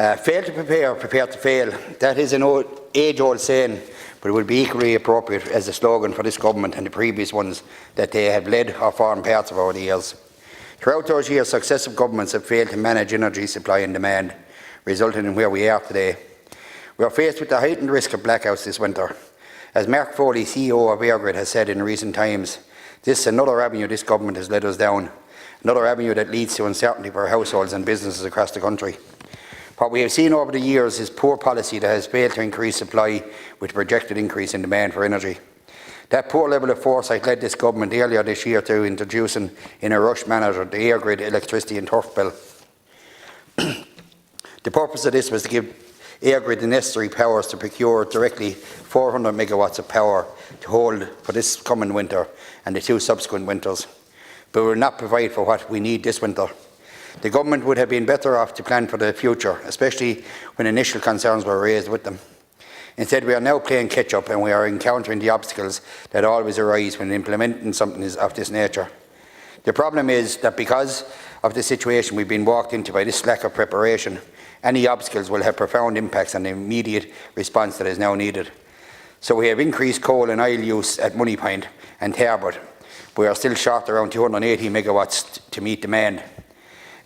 Fail to prepare, prepare to fail. That is an age-old saying, but it would be equally appropriate as a slogan for this government and the previous ones that they have led or formed parts of over the years. Throughout those years, successive governments have failed to manage energy supply and demand, resulting in where we are today. We are faced with the heightened risk of blackouts this winter. As Mark Foley, CEO of Oireachtas, has said in recent times, this is another avenue this government has led us down, another avenue that leads to uncertainty for households and businesses across the country. What we have seen over the years is poor policy that has failed to increase supply with projected increase in demand for energy. That poor level of foresight led this government earlier this year to introducing in a rush manner the Airgrid electricity and turf bill. The purpose of this was to give Airgrid the necessary powers to procure directly 400 megawatts of power to hold for this coming winter and the 2 subsequent winters, but will not provide for what we need this winter. The government would have been better off to plan for the future, especially when initial concerns were raised with them. Instead, we are now playing catch-up and we are encountering the obstacles that always arise when implementing something of this nature. The problem is that because of the situation we've been walked into by this lack of preparation, any obstacles will have profound impacts on the immediate response that is now needed. So we have increased coal and oil use at Moneypoint and Tarbert. We are still short around 280 megawatts to meet demand.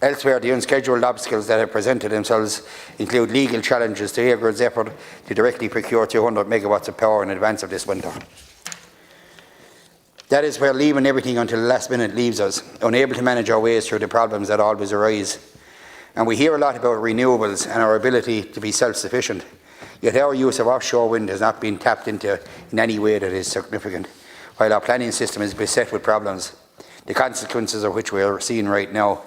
Elsewhere, the unscheduled obstacles that have presented themselves include legal challenges to Airgrid's effort to directly procure 200 megawatts of power in advance of this winter. That is where leaving everything until the last minute leaves us, unable to manage our ways through the problems that always arise. And we hear a lot about renewables and our ability to be self-sufficient, yet our use of offshore wind has not been tapped into in any way that is significant, while our planning system is beset with problems, the consequences of which we are seeing right now.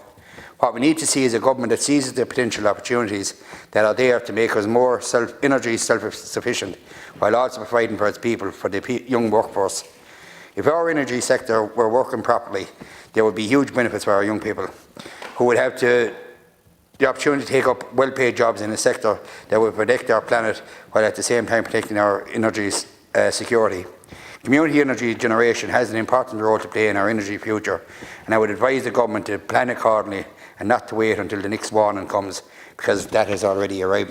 What we need to see is a government that seizes the potential opportunities that are there to make us more energy self-sufficient, while also providing for its people, for the young workforce. If our energy sector were working properly, there would be huge benefits for our young people, who would have the opportunity to take up well-paid jobs in a sector that will protect our planet, while at the same time protecting our energy security. Community energy generation has an important role to play in our energy future, and I would advise the government to plan accordingly and not to wait until the next warning comes, because that has already arrived.